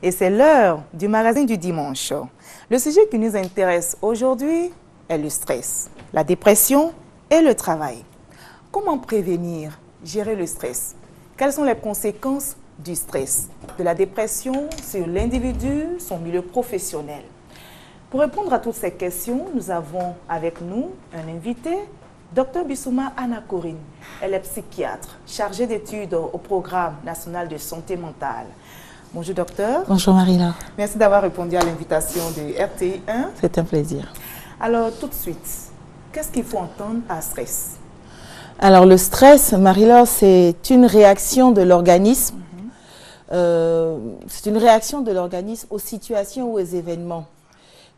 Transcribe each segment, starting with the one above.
et c'est l'heure du magazine du dimanche. Le sujet qui nous intéresse aujourd'hui est le stress, la dépression et le travail. Comment prévenir, gérer le stress? Quelles sont les conséquences du stress, de la dépression sur l'individu, son milieu professionnel? Pour répondre à toutes ces questions, nous avons avec nous un invité, Dr Bissouma Anna Corinne. Elle est psychiatre, chargée d'études au Programme national de santé mentale. Bonjour docteur. Bonjour Marie-Laure. Merci d'avoir répondu à l'invitation de RTI1. C'est un plaisir. Alors tout de suite, qu'est-ce qu'il faut entendre par stress? Alors le stress, Marie-Laure, c'est une réaction de l'organisme. C'est une réaction de l'organisme aux situations ou aux événements.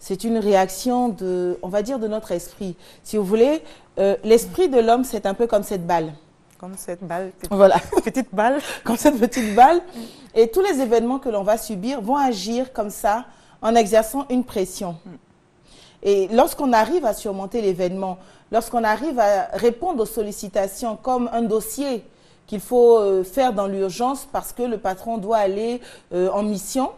C'est une réaction de, on va dire, de notre esprit. Si vous voulez, l'esprit de l'homme, c'est un peu comme cette balle. Comme cette balle, voilà. Petite balle. Comme cette petite balle. Et tous les événements que l'on va subir vont agir comme ça, en exerçant une pression. Et lorsqu'on arrive à surmonter l'événement, lorsqu'on arrive à répondre aux sollicitations comme un dossier qu'il faut faire dans l'urgence parce que le patron doit aller en mission,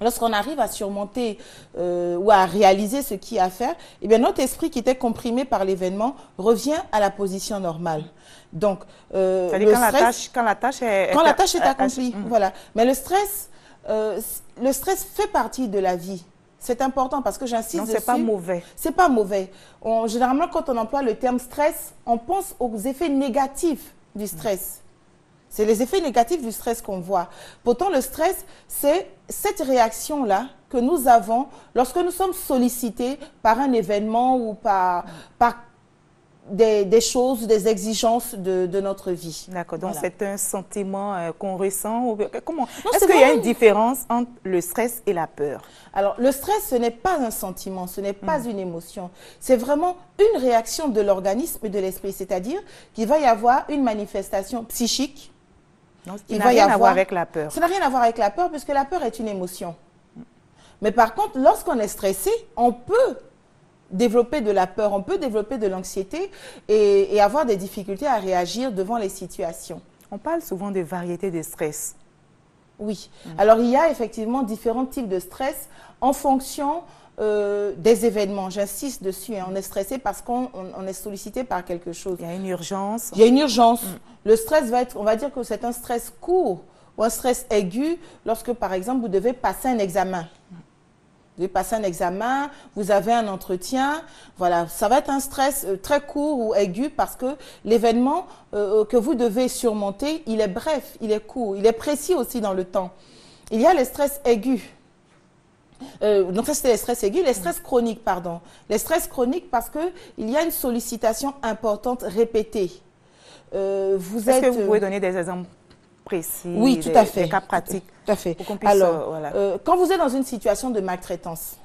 lorsqu'on arrive à surmonter ou à réaliser ce qu'il y a à faire, eh bien notre esprit qui était comprimé par l'événement revient à la position normale. Donc, quand la tâche est accomplie, voilà. Mais le stress fait partie de la vie. C'est important parce que j'insiste dessus. Non, c'est pas mauvais. C'est pas mauvais. Généralement, quand on emploie le terme stress, on pense aux effets négatifs du stress. C'est les effets négatifs du stress qu'on voit. Pourtant, le stress, c'est cette réaction-là que nous avons lorsque nous sommes sollicités par un événement ou par des choses, des exigences de notre vie. D'accord, donc voilà. C'est un sentiment qu'on ressent. Est-ce qu'il y a une différence entre le stress et la peur? Alors, le stress, ce n'est pas un sentiment, ce n'est pas une émotion. C'est vraiment une réaction de l'organisme et de l'esprit. C'est-à-dire qu'il va y avoir une manifestation psychique. Donc, il n'a rien à voir avec la peur. Ça n'a rien à voir avec la peur, puisque la peur est une émotion. Mais par contre, lorsqu'on est stressé, on peut développer de la peur, on peut développer de l'anxiété et avoir des difficultés à réagir devant les situations. On parle souvent de variété de stress. Oui. Alors, il y a effectivement différents types de stress en fonction des événements. J'insiste dessus. Hein. On est stressé parce qu'on est sollicité par quelque chose. Il y a une urgence. Il y a une urgence. Le stress va être, on va dire que c'est un stress court ou un stress aigu lorsque, par exemple, vous devez passer un examen. Vous devez passer un examen, vous avez un entretien, voilà, ça va être un stress très court ou aigu parce que l'événement que vous devez surmonter, il est bref, il est court, il est précis aussi dans le temps. Il y a les stress aigus. Donc ça c'était les stress aigus, les stress chroniques, pardon. Les stress chroniques parce qu'il y a une sollicitation importante répétée. Est-ce que vous pouvez donner des exemples précis? Oui, tout à fait. Des cas pratiques. Tout à fait. Pour qu'on puisse, alors, voilà. Quand vous êtes dans une situation de maltraitance,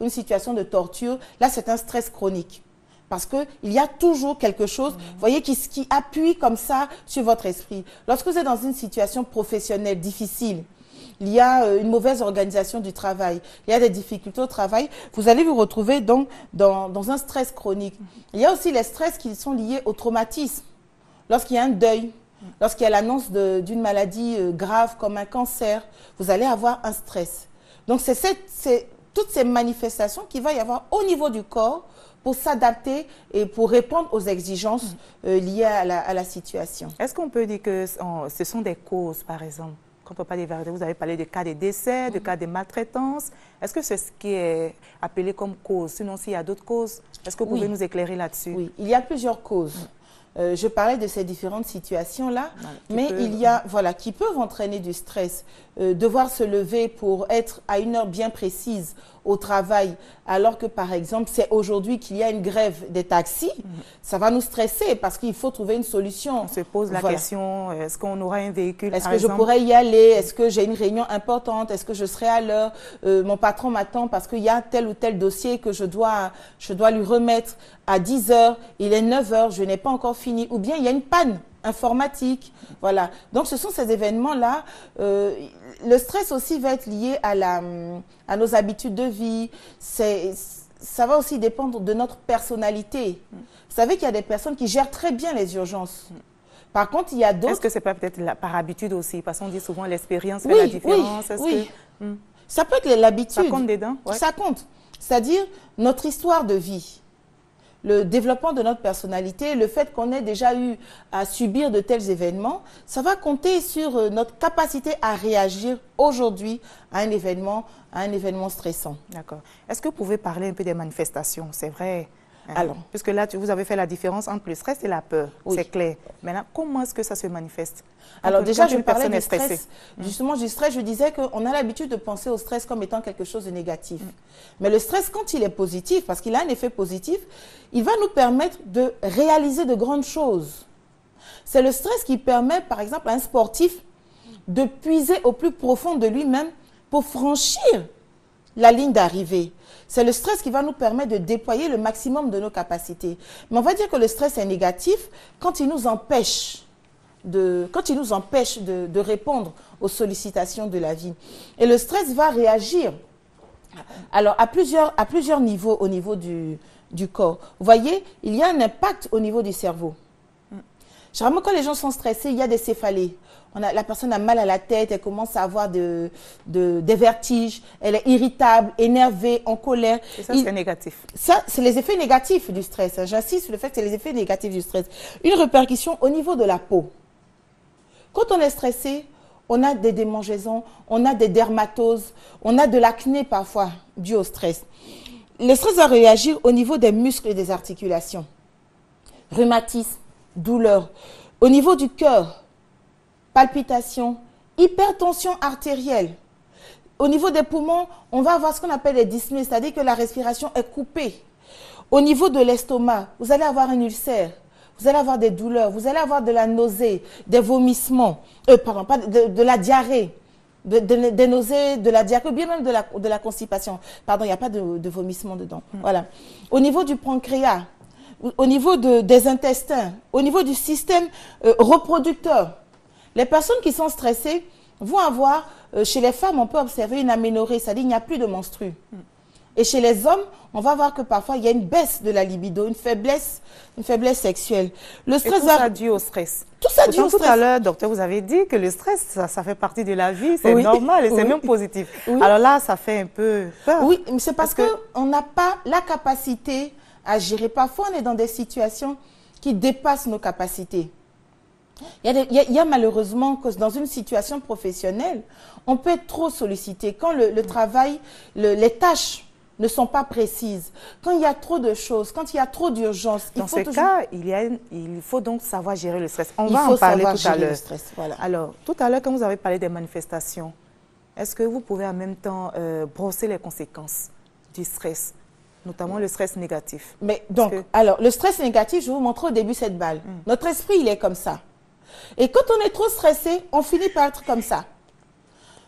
une situation de torture, là c'est un stress chronique. Parce qu'il y a toujours quelque chose, vous voyez, qui appuie comme ça sur votre esprit. Lorsque vous êtes dans une situation professionnelle difficile, il y a une mauvaise organisation du travail, il y a des difficultés au travail, vous allez vous retrouver donc dans un stress chronique. Il y a aussi les stress qui sont liés au traumatisme. Lorsqu'il y a un deuil, lorsqu'il y a l'annonce d'une maladie grave comme un cancer, vous allez avoir un stress. Donc, c'est toutes ces manifestations qu'il va y avoir au niveau du corps pour s'adapter et pour répondre aux exigences liées à la situation. Est-ce qu'on peut dire que ce sont des causes, par exemple? Quand on parle des variétés, vous avez parlé de cas de décès, de cas de maltraitance. Est-ce que c'est ce qui est appelé comme cause? Sinon, s'il y a d'autres causes, est-ce que vous pouvez nous éclairer là-dessus? Oui, il y a plusieurs causes. Je parlais de ces différentes situations-là, mais il y a, voilà, qui peuvent entraîner du stress. Devoir se lever pour être à une heure bien précise au travail, alors que, par exemple, c'est aujourd'hui qu'il y a une grève des taxis, ça va nous stresser parce qu'il faut trouver une solution. On se pose la question, est-ce qu'on aura un véhicule, est-ce que je pourrais y aller? Est-ce que j'ai une réunion importante? Est-ce que je serai à l'heure? Mon patron m'attend parce qu'il y a tel ou tel dossier que je dois lui remettre à 10 heures. Il est 9 heures, je n'ai pas encore fini. Ou bien il y a une panne informatique. Voilà. Donc, ce sont ces événements-là. Le stress aussi va être lié à nos habitudes de vie. Ça va aussi dépendre de notre personnalité. Vous savez qu'il y a des personnes qui gèrent très bien les urgences. Par contre, il y a d'autres... Est-ce que c'est pas peut-être par habitude aussi? Parce qu'on dit souvent l'expérience fait Oui, la différence. oui. Ça peut être l'habitude. Ça compte dedans? Ouais. Ça compte. C'est-à-dire notre histoire de vie, le développement de notre personnalité, le fait qu'on ait déjà eu à subir de tels événements, ça va compter sur notre capacité à réagir aujourd'hui à un événement stressant. D'accord. Est-ce que vous pouvez parler un peu des manifestations? C'est vrai. Alors, puisque là, vous avez fait la différence entre le stress et la peur, oui. C'est clair. Maintenant, comment est-ce que ça se manifeste? Alors déjà, je parlais du stress. Justement, du stress, je disais qu'on a l'habitude de penser au stress comme étant quelque chose de négatif. Mais le stress, quand il est positif, parce qu'il a un effet positif, il va nous permettre de réaliser de grandes choses. C'est le stress qui permet, par exemple, à un sportif de puiser au plus profond de lui-même pour franchir la ligne d'arrivée. C'est le stress qui va nous permettre de déployer le maximum de nos capacités. Mais on va dire que le stress est négatif quand il nous empêche de répondre aux sollicitations de la vie. Et le stress va réagir alors à plusieurs niveaux au niveau du corps. Vous voyez, il y a un impact au niveau du cerveau. Généralement, quand les gens sont stressés, il y a des céphalées. La personne a mal à la tête, elle commence à avoir des vertiges, elle est irritable, énervée, en colère. Et ça, c'est négatif. Ça, c'est les effets négatifs du stress. J'insiste sur le fait que c'est les effets négatifs du stress. Une répercussion au niveau de la peau. Quand on est stressé, on a des démangeaisons, on a des dermatoses, on a de l'acné parfois dû au stress. Le stress va réagir au niveau des muscles et des articulations. Rhumatisme, douleur. Au niveau du cœur, palpitations, hypertension artérielle. Au niveau des poumons, on va avoir ce qu'on appelle les dyspnées, c'est-à-dire que la respiration est coupée. Au niveau de l'estomac, vous allez avoir un ulcère, vous allez avoir des douleurs, vous allez avoir de la nausée, des vomissements, de la diarrhée, des nausées, de la diarrhée, bien même de la constipation. Pardon, il n'y a pas de vomissement dedans. Voilà. Au niveau du pancréas, au niveau des intestins, au niveau du système reproducteur, les personnes qui sont stressées vont avoir, chez les femmes, on peut observer une aménorrhée, c'est-à-dire qu'il n'y a plus de menstrues. Et chez les hommes, on va voir que parfois, il y a une baisse de la libido, une faiblesse sexuelle. Le stress tout ça dû au stress. Tout ça dû au stress. Tout à l'heure, docteur, vous avez dit que le stress, ça fait partie de la vie, c'est normal et c'est même positif. Oui. Alors là, ça fait un peu peur. Oui, mais c'est parce qu'on n'a pas la capacité à gérer. Parfois, on est dans des situations qui dépassent nos capacités. Il y a malheureusement que dans une situation professionnelle, on peut être trop sollicité. Quand le travail, les tâches ne sont pas précises, quand il y a trop de choses, quand il y a trop d'urgence. Dans ce cas, il faut donc savoir gérer le stress. On va en parler tout à l'heure. Voilà. Alors, tout à l'heure, quand vous avez parlé des manifestations, est-ce que vous pouvez en même temps brosser les conséquences du stress, notamment le stress négatif? Mais donc, alors, le stress négatif, je vais vous montrer au début cette balle. Notre esprit, il est comme ça. Et quand on est trop stressé, on finit par être comme ça.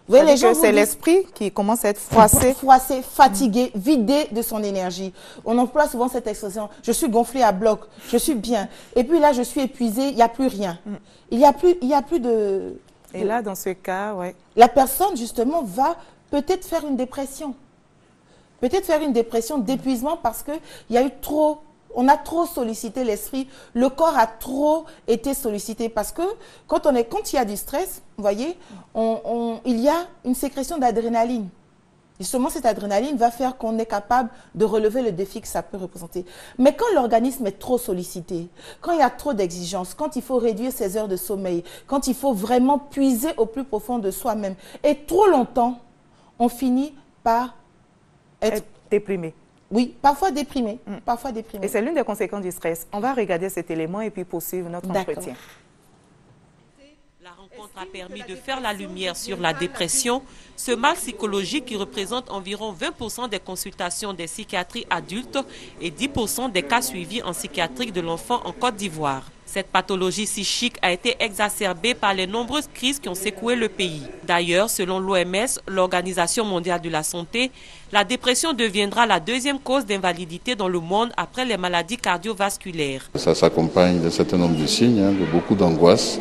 Vous voyez, c'est l'esprit qui commence à être froissé. Froissé, fatigué, vidé de son énergie. On emploie souvent cette expression, je suis gonflé à bloc, je suis bien. Et puis là, je suis épuisé, il n'y a plus rien. Il n'y a plus de... Et là, dans ce cas, ouais. La personne, justement, va peut-être faire une dépression. Peut-être faire une dépression d'épuisement parce qu'il y a eu trop... On a trop sollicité l'esprit, le corps a trop été sollicité parce que quand il y a du stress, vous voyez, il y a une sécrétion d'adrénaline. Justement, cette adrénaline va faire qu'on est capable de relever le défi que ça peut représenter. Mais quand l'organisme est trop sollicité, quand il y a trop d'exigences, quand il faut réduire ses heures de sommeil, quand il faut vraiment puiser au plus profond de soi-même, et trop longtemps, on finit par être déprimé. Oui, parfois déprimé. Parfois déprimé. Et c'est l'une des conséquences du stress. On va regarder cet élément et puis poursuivre notre entretien. La rencontre a permis de faire la lumière sur la dépression, ce mal psychologique qui représente environ 20% des consultations des psychiatries adultes et 10% des cas suivis en psychiatrie de l'enfant en Côte d'Ivoire. Cette pathologie psychique a été exacerbée par les nombreuses crises qui ont secoué le pays. D'ailleurs, selon l'OMS, l'Organisation mondiale de la santé, la dépression deviendra la deuxième cause d'invalidité dans le monde après les maladies cardiovasculaires. Ça s'accompagne d'un certain nombre de signes, de beaucoup d'angoisse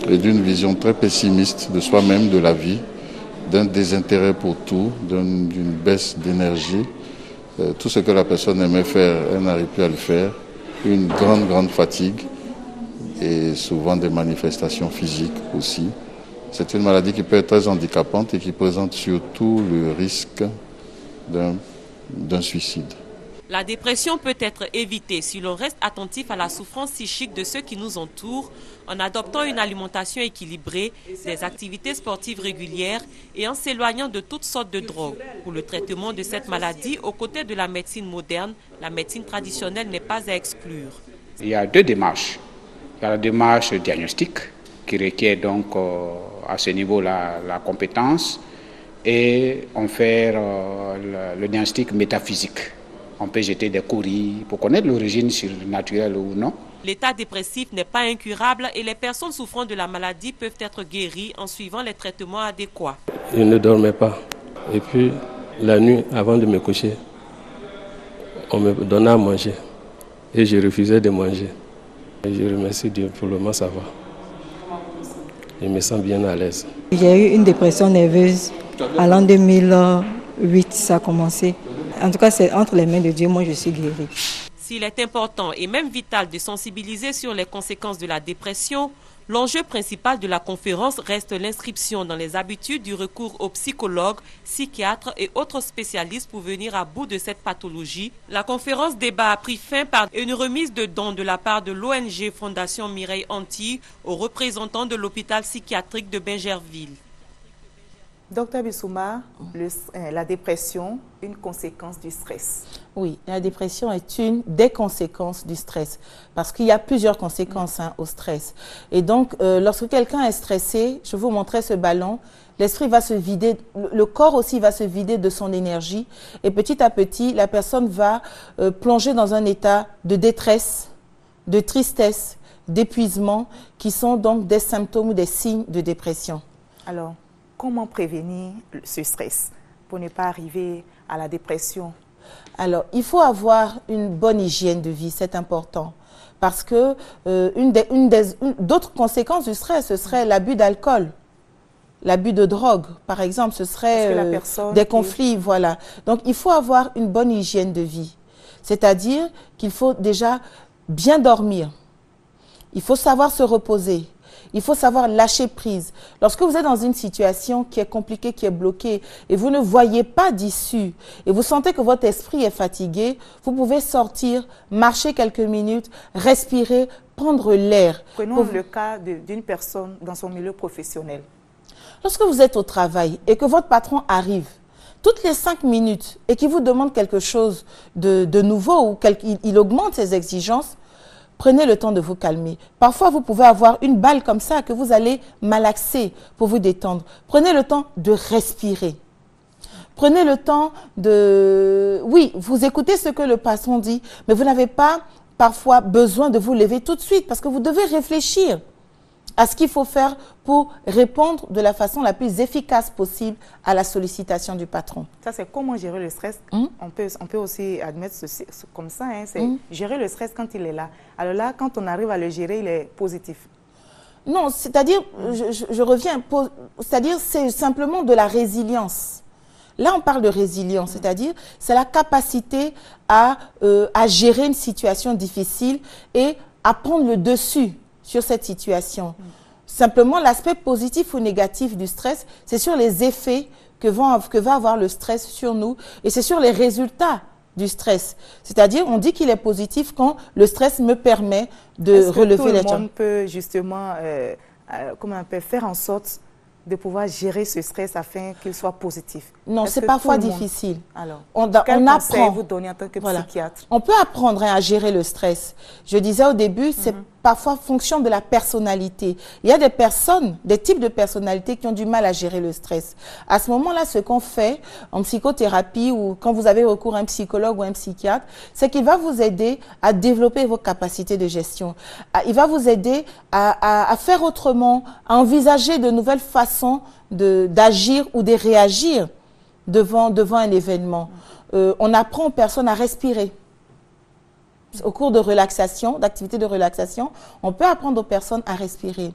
et d'une vision très pessimiste de soi-même, de la vie, d'un désintérêt pour tout, d'une baisse d'énergie. Tout ce que la personne aimait faire, elle n'arrive plus à le faire. Une grande fatigue, et souvent des manifestations physiques aussi. C'est une maladie qui peut être très handicapante et qui présente surtout le risque d'un suicide. La dépression peut être évitée si l'on reste attentif à la souffrance psychique de ceux qui nous entourent en adoptant une alimentation équilibrée, des activités sportives régulières et en s'éloignant de toutes sortes de drogues. Pour le traitement de cette maladie, aux côtés de la médecine moderne, la médecine traditionnelle n'est pas à exclure. Il y a deux démarches. Il y a la démarche diagnostique qui requiert donc à ce niveau la compétence et on fait le diagnostic métaphysique. On peut jeter des courriers pour connaître l'origine surnaturelle ou non. L'état dépressif n'est pas incurable et les personnes souffrant de la maladie peuvent être guéries en suivant les traitements adéquats. Je ne dormais pas. Et puis, la nuit, avant de me coucher, on me donnait à manger. Et je refusais de manger. Et je remercie Dieu, pour le moment ça va. Je me sens bien à l'aise. J'ai eu une dépression nerveuse. À l'an 2008, ça a commencé. En tout cas, c'est entre les mains de Dieu, moi je suis guérie. S'il est important et même vital de sensibiliser sur les conséquences de la dépression, l'enjeu principal de la conférence reste l'inscription dans les habitudes du recours aux psychologues, psychiatres et autres spécialistes pour venir à bout de cette pathologie. La conférence débat a pris fin par une remise de dons de la part de l'ONG Fondation Mireille Antilles aux représentants de l'hôpital psychiatrique de Bingerville. Docteur Bissouma, la dépression, une conséquence du stress. Oui, la dépression est une des conséquences du stress, parce qu'il y a plusieurs conséquences au stress. Et donc, lorsque quelqu'un est stressé, je vous montrais ce ballon, l'esprit va se vider, le corps aussi va se vider de son énergie, et petit à petit, la personne va plonger dans un état de détresse, de tristesse, d'épuisement, qui sont donc des symptômes ou des signes de dépression. Alors, comment prévenir ce stress pour ne pas arriver à la dépression? Alors, il faut avoir une bonne hygiène de vie, c'est important. Parce que d'autres conséquences du stress, ce serait l'abus d'alcool, l'abus de drogue, par exemple, ce serait des conflits, voilà. Donc, il faut avoir une bonne hygiène de vie. C'est-à-dire qu'il faut déjà bien dormir. Il faut savoir se reposer. Il faut savoir lâcher prise. Lorsque vous êtes dans une situation qui est compliquée, qui est bloquée, et vous ne voyez pas d'issue, et vous sentez que votre esprit est fatigué, vous pouvez sortir, marcher quelques minutes, respirer, prendre l'air. Prenons le cas d'une personne dans son milieu professionnel. Lorsque vous êtes au travail et que votre patron arrive, toutes les 5 minutes, et qu'il vous demande quelque chose de nouveau, ou qu'il augmente ses exigences, prenez le temps de vous calmer. Parfois, vous pouvez avoir une balle comme ça que vous allez malaxer pour vous détendre. Prenez le temps de respirer. Prenez le temps de... Oui, vous écoutez ce que le patron dit, mais vous n'avez pas parfois besoin de vous lever tout de suite parce que vous devez réfléchir à ce qu'il faut faire pour répondre de la façon la plus efficace possible à la sollicitation du patron. Ça, c'est comment gérer le stress. On peut aussi admettre comme ça, c'est gérer le stress quand il est là. Alors là, quand on arrive à le gérer, il est positif. Non, c'est-à-dire, je reviens, c'est-à-dire c'est simplement de la résilience. Là, on parle de résilience, c'est-à-dire c'est la capacité à gérer une situation difficile et à prendre le dessus sur cette situation. Simplement, l'aspect positif ou négatif du stress, c'est sur les effets que va avoir le stress sur nous et c'est sur les résultats du stress. C'est-à-dire, on dit qu'il est positif quand le stress me permet de relever les challenges. Tout le monde peut justement comment on peut faire en sorte de pouvoir gérer ce stress afin qu'il soit positif? Non, c'est parfois difficile. Alors, on quel apprend. conseil vous donner en tant que psychiatre? On peut apprendre à gérer le stress. Je disais au début, c'est parfois fonction de la personnalité. Il y a des personnes, des types de personnalités qui ont du mal à gérer le stress. À ce moment-là, ce qu'on fait en psychothérapie ou quand vous avez recours à un psychologue ou un psychiatre, c'est qu'il va vous aider à développer vos capacités de gestion. Il va vous aider à faire autrement, à envisager de nouvelles façons d'agir ou de réagir devant un événement. On apprend aux personnes à respirer. au cours de relaxation, d'activités de relaxation, on peut apprendre aux personnes à respirer.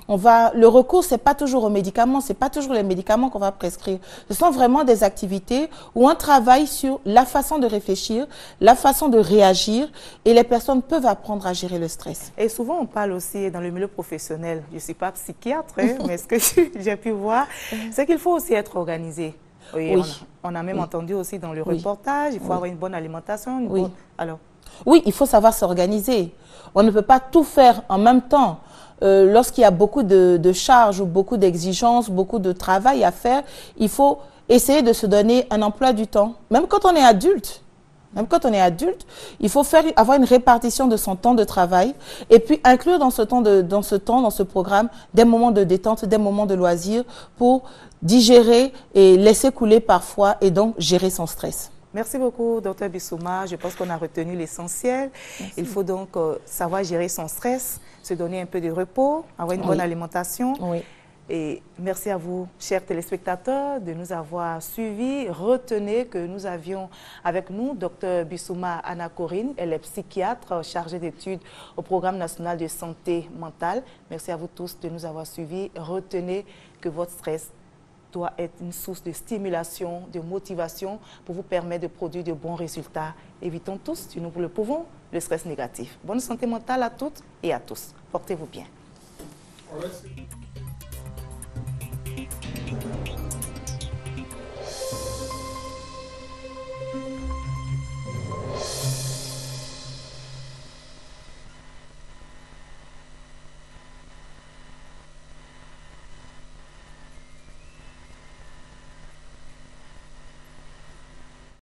Le recours, c'est pas toujours aux médicaments, c'est pas toujours les médicaments qu'on va prescrire. Ce sont vraiment des activités où on travaille sur la façon de réfléchir, la façon de réagir, et les personnes peuvent apprendre à gérer le stress. Et souvent, on parle aussi dans le milieu professionnel. Je ne suis pas psychiatre, hein, mais ce que j'ai pu voir, c'est qu'il faut aussi être organisé. Oui. On a même entendu aussi dans le reportage, il faut avoir une bonne alimentation. Alors. Oui, il faut savoir s'organiser. On ne peut pas tout faire en même temps. Lorsqu'il y a beaucoup de charges ou beaucoup d'exigences, beaucoup de travail à faire, il faut essayer de se donner un emploi du temps. Même quand on est adulte. Il faut avoir une répartition de son temps de travail et puis inclure dans ce programme, des moments de détente, des moments de loisirs pour digérer et laisser couler parfois et donc gérer son stress. Merci beaucoup, Dr Bissouma. Je pense qu'on a retenu l'essentiel. Il faut donc savoir gérer son stress, se donner un peu de repos, avoir une bonne alimentation. Et merci à vous, chers téléspectateurs, de nous avoir suivis. Retenez que nous avions avec nous Dr Bissouma Anna Corinne. Elle est psychiatre chargée d'études au Programme national de santé mentale. Merci à vous tous de nous avoir suivis. Retenez que votre stress doit être une source de stimulation, de motivation pour vous permettre de produire de bons résultats. Évitons tous, si nous le pouvons, le stress négatif. Bonne santé mentale à toutes et à tous. Portez-vous bien. Merci.